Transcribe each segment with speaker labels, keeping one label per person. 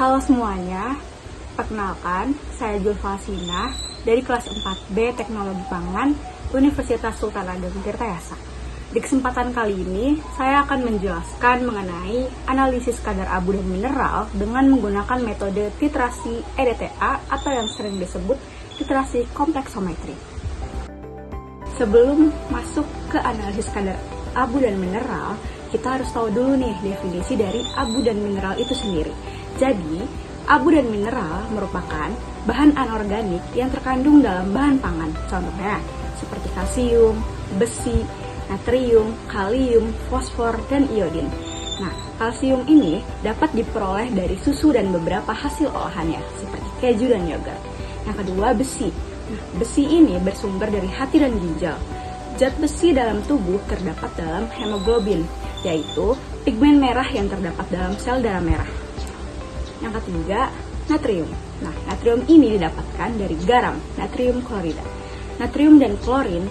Speaker 1: Halo semuanya, perkenalkan saya Julfasina dari kelas 4B Teknologi Pangan Universitas Sultan Ageng Tirtayasa. Di kesempatan kali ini, saya akan menjelaskan mengenai analisis kadar abu dan mineral dengan menggunakan metode titrasi EDTA atau yang sering disebut titrasi kompleksometri. Sebelum masuk ke analisis kadar abu dan mineral, kita harus tahu dulu nih definisi dari abu dan mineral itu sendiri. Jadi, abu dan mineral merupakan bahan anorganik yang terkandung dalam bahan pangan. Contohnya seperti kalsium, besi, natrium, kalium, fosfor, dan iodin. Nah, kalsium ini dapat diperoleh dari susu dan beberapa hasil olahannya, seperti keju dan yogurt. Yang kedua, besi. Nah, besi ini bersumber dari hati dan ginjal. Zat besi dalam tubuh terdapat dalam hemoglobin, yaitu pigmen merah yang terdapat dalam sel darah merah. Yang ketiga, natrium. Nah, natrium ini didapatkan dari garam, natrium klorida. Natrium dan klorin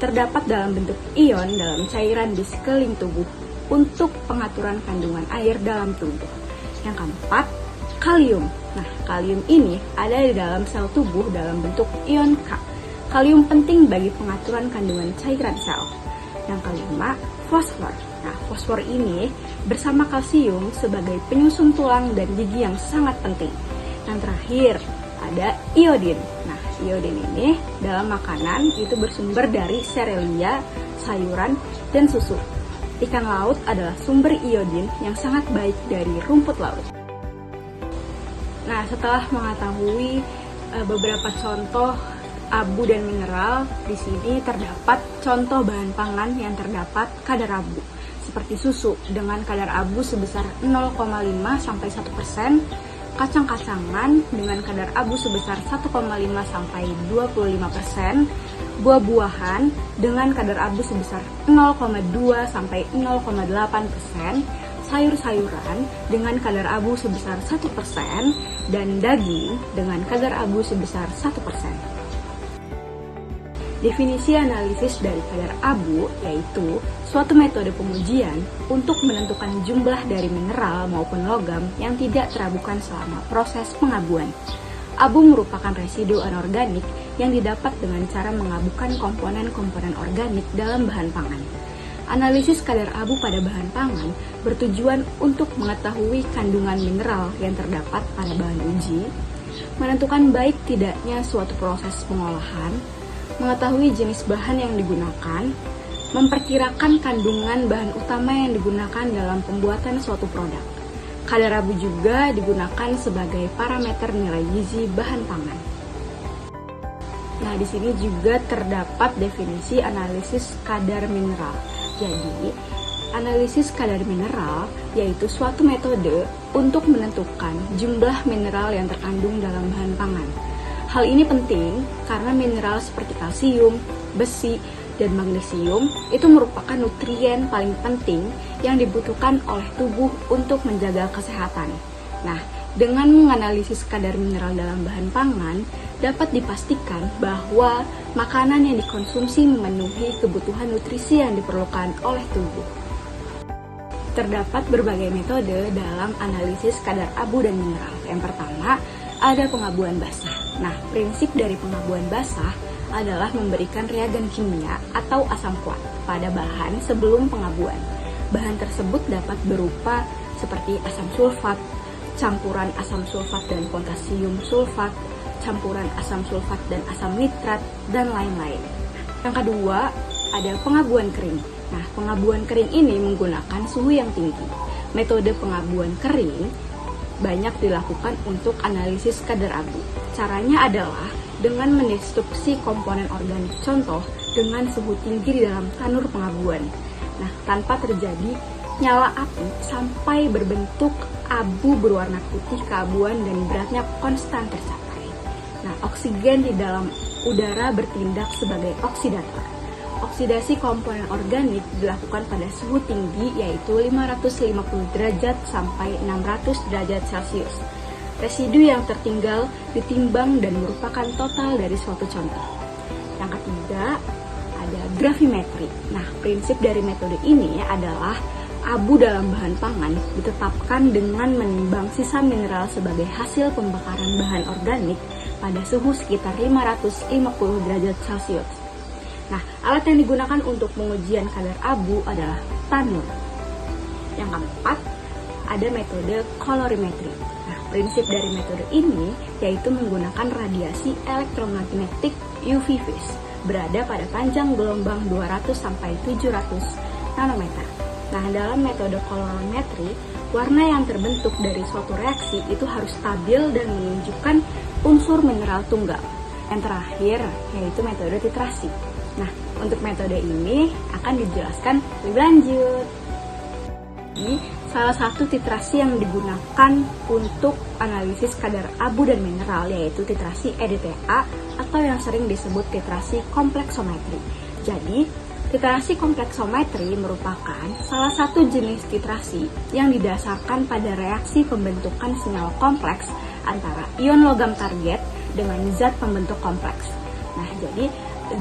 Speaker 1: terdapat dalam bentuk ion dalam cairan di sekeliling tubuh untuk pengaturan kandungan air dalam tubuh. Yang keempat, kalium. Nah, kalium ini ada di dalam sel tubuh dalam bentuk ion K. Kalium penting bagi pengaturan kandungan cairan sel. Yang kelima, fosfor. Nah, fosfor ini bersama kalsium sebagai penyusun tulang dan gigi yang sangat penting. Yang terakhir, ada iodin. Nah, iodin ini dalam makanan itu bersumber dari serealia, sayuran, dan susu. Ikan laut adalah sumber iodin yang sangat baik dari rumput laut. Nah, setelah mengetahui beberapa contoh abu dan mineral, di sini terdapat contoh bahan pangan yang terdapat kadar abu, seperti susu dengan kadar abu sebesar 0,5 sampai 1%, kacang-kacangan dengan kadar abu sebesar 1,5 sampai 25%, buah-buahan dengan kadar abu sebesar 0,2 sampai 0,8%, sayur-sayuran dengan kadar abu sebesar 1%, dan daging dengan kadar abu sebesar 1%. Definisi analisis dari kadar abu yaitu suatu metode pengujian untuk menentukan jumlah dari mineral maupun logam yang tidak terabukan selama proses pengabuan. Abu merupakan residu anorganik yang didapat dengan cara mengabukan komponen-komponen organik dalam bahan pangan. Analisis kadar abu pada bahan pangan bertujuan untuk mengetahui kandungan mineral yang terdapat pada bahan uji, menentukan baik tidaknya suatu proses pengolahan, mengetahui jenis bahan yang digunakan, memperkirakan kandungan bahan utama yang digunakan dalam pembuatan suatu produk. Kadar abu juga digunakan sebagai parameter nilai gizi bahan pangan. Nah, di sini juga terdapat definisi analisis kadar mineral. Jadi, analisis kadar mineral yaitu suatu metode untuk menentukan jumlah mineral yang terkandung dalam bahan pangan. Hal ini penting karena mineral seperti kalsium, besi, dan magnesium itu merupakan nutrien paling penting yang dibutuhkan oleh tubuh untuk menjaga kesehatan. Nah, dengan menganalisis kadar mineral dalam bahan pangan, dapat dipastikan bahwa makanan yang dikonsumsi memenuhi kebutuhan nutrisi yang diperlukan oleh tubuh. Terdapat berbagai metode dalam analisis kadar abu dan mineral. Yang pertama, ada pengabuan basah. Nah, prinsip dari pengabuan basah adalah memberikan reagen kimia atau asam kuat pada bahan sebelum pengabuan. Bahan tersebut dapat berupa seperti asam sulfat, campuran asam sulfat dan potasium sulfat, campuran asam sulfat dan asam nitrat, dan lain-lain. Yang kedua, ada pengabuan kering. Nah, pengabuan kering ini menggunakan suhu yang tinggi. Metode pengabuan kering banyak dilakukan untuk analisis kadar abu. Caranya adalah dengan mendestruksi komponen organik contoh dengan suhu tinggi di dalam tanur pengabuan. Nah, tanpa terjadi nyala api sampai berbentuk abu berwarna putih keabuan dan beratnya konstan tercapai. Nah, oksigen di dalam udara bertindak sebagai oksidator. Oksidasi komponen organik dilakukan pada suhu tinggi yaitu 550 derajat sampai 600 derajat Celcius. Residu yang tertinggal ditimbang dan merupakan total dari suatu contoh. Yang ketiga, ada gravimetri. Nah, prinsip dari metode ini adalah abu dalam bahan pangan ditetapkan dengan menimbang sisa mineral sebagai hasil pembakaran bahan organik pada suhu sekitar 550 derajat Celcius. Nah, alat yang digunakan untuk pengujian kadar abu adalah tanur. Yang keempat, ada metode kolorimetri. Nah, prinsip dari metode ini yaitu menggunakan radiasi elektromagnetik UV phase berada pada panjang gelombang 200 sampai 700 nanometer. Nah, dalam metode kolorimetri, warna yang terbentuk dari suatu reaksi itu harus stabil dan menunjukkan unsur mineral tunggal. Yang terakhir yaitu metode titrasi. Nah, untuk metode ini akan dijelaskan lebih lanjut. Ini salah satu titrasi yang digunakan untuk analisis kadar abu dan mineral yaitu titrasi EDTA atau yang sering disebut titrasi kompleksometri. Jadi, titrasi kompleksometri merupakan salah satu jenis titrasi yang didasarkan pada reaksi pembentukan senyawa kompleks antara ion logam target dengan zat pembentuk kompleks. Nah, jadi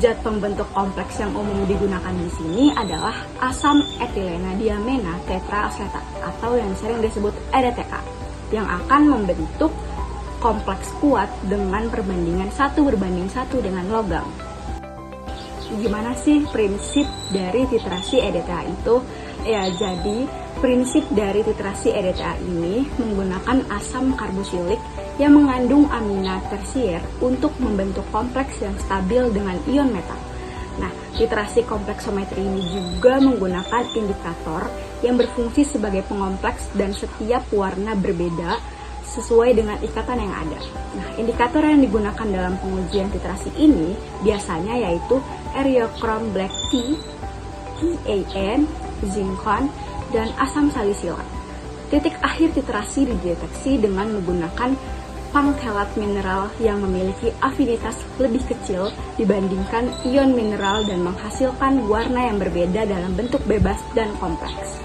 Speaker 1: zat pembentuk kompleks yang umum digunakan di sini adalah asam etilena diamena tetraasetat atau yang sering disebut EDTA yang akan membentuk kompleks kuat dengan perbandingan 1:1 dengan logam. Gimana sih prinsip dari titrasi EDTA itu? Ya, jadi prinsip dari titrasi EDTA ini menggunakan asam karboksilik yang mengandung amina tersier untuk membentuk kompleks yang stabil dengan ion metal. Nah, titrasi kompleksometri ini juga menggunakan indikator yang berfungsi sebagai pengompleks dan setiap warna berbeda sesuai dengan ikatan yang ada. Nah, indikator yang digunakan dalam pengujian titrasi ini biasanya yaitu eriochrome black tea, TAN, zinkon, dan asam salisilat. Titik akhir titrasi dideteksi dengan menggunakan pangkelat mineral yang memiliki afinitas lebih kecil dibandingkan ion mineral dan menghasilkan warna yang berbeda dalam bentuk bebas dan kompleks.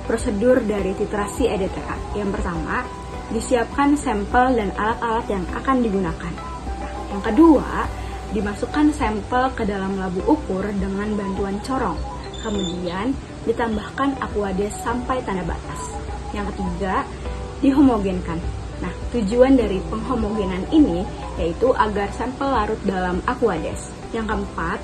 Speaker 1: Prosedur dari titrasi EDTA. Yang pertama, disiapkan sampel dan alat-alat yang akan digunakan. Yang kedua, dimasukkan sampel ke dalam labu ukur dengan bantuan corong. Kemudian, ditambahkan aquades sampai tanda batas. Yang ketiga, dihomogenkan. Nah, tujuan dari penghomogenan ini yaitu agar sampel larut dalam aquades. Yang keempat,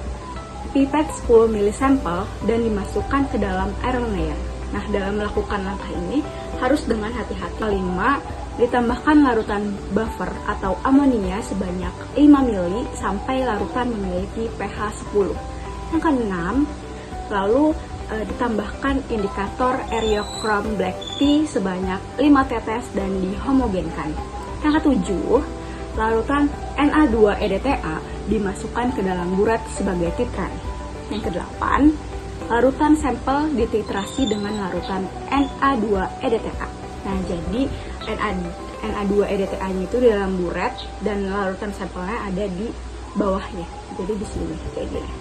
Speaker 1: pipet 10 ml sampel dan dimasukkan ke dalam iron layer. Nah, dalam melakukan langkah ini harus dengan hati-hati. Kelima, ditambahkan larutan buffer atau amonia sebanyak 5 ml sampai larutan memiliki pH 10. Yang keenam, lalu ditambahkan indikator eriochrome black tea sebanyak 5 tetes dan dihomogenkan. Yang ketujuh, larutan Na2-EDTA dimasukkan ke dalam burat sebagai titran. Yang kedelapan, larutan sampel dititrasi dengan larutan Na2-EDTA. Nah, jadi Na2-EDTA-nya itu di dalam buret dan larutan sampelnya ada di bawahnya. Jadi di sini kayak gini.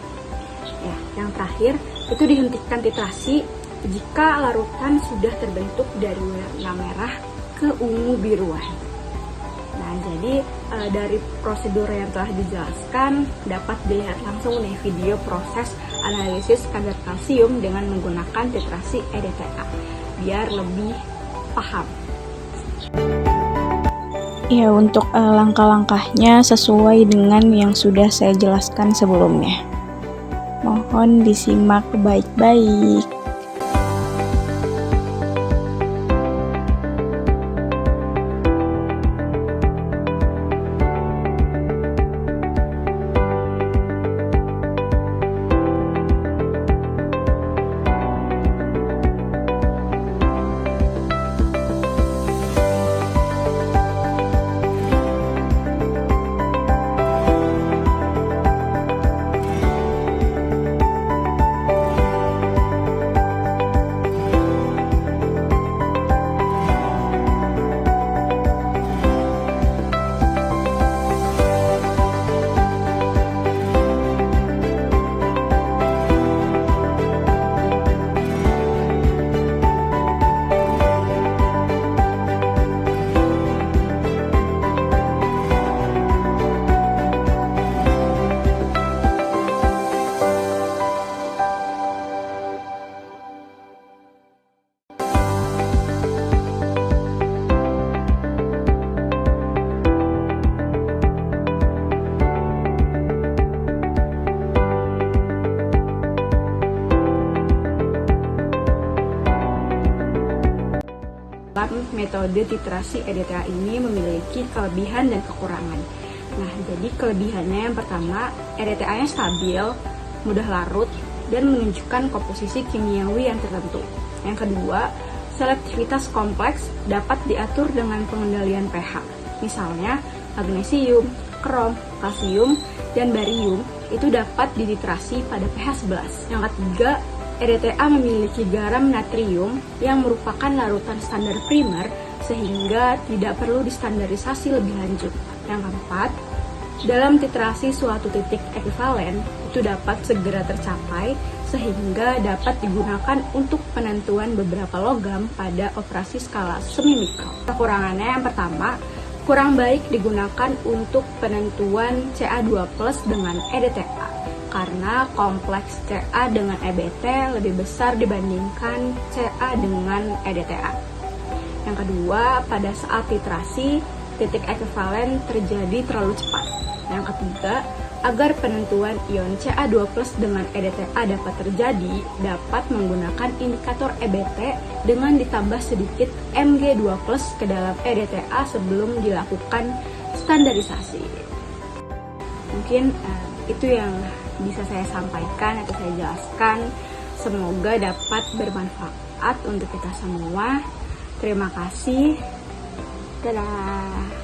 Speaker 1: Ya, yang terakhir itu dihentikan titrasi jika larutan sudah terbentuk dari warna merah ke ungu biruan. Nah, jadi dari prosedur yang telah dijelaskan dapat dilihat langsung nih video proses analisis kadar kalsium dengan menggunakan titrasi EDTA biar lebih paham.
Speaker 2: Ya, untuk langkah-langkahnya sesuai dengan yang sudah saya jelaskan sebelumnya. Mohon disimak baik-baik.
Speaker 1: metode titrasi EDTA ini memiliki kelebihan dan kekurangan. Nah, jadi kelebihannya yang pertama, EDTA-nya stabil, mudah larut, dan menunjukkan komposisi kimiawi yang tertentu. Yang kedua, selektivitas kompleks dapat diatur dengan pengendalian pH. Misalnya, magnesium, krom, kalsium, dan barium itu dapat dititrasi pada pH 11. Yang ketiga, EDTA memiliki garam natrium yang merupakan larutan standar primer sehingga tidak perlu distandarisasi lebih lanjut. Yang keempat, dalam titrasi suatu titik ekivalen itu dapat segera tercapai sehingga dapat digunakan untuk penentuan beberapa logam pada operasi skala semimikro. Kekurangannya yang pertama, kurang baik digunakan untuk penentuan Ca2+ dengan EDTA karena kompleks Ca dengan EBT lebih besar dibandingkan Ca dengan EDTA. Yang kedua, pada saat titrasi, titik ekivalen terjadi terlalu cepat. Yang ketiga, agar penentuan ion Ca2+ dengan EDTA dapat terjadi, dapat menggunakan indikator EBT dengan ditambah sedikit Mg2+ ke dalam EDTA sebelum dilakukan standarisasi. Mungkin itu yang bisa saya sampaikan atau saya jelaskan. Semoga dapat bermanfaat untuk kita semua. Terima kasih. Dadah.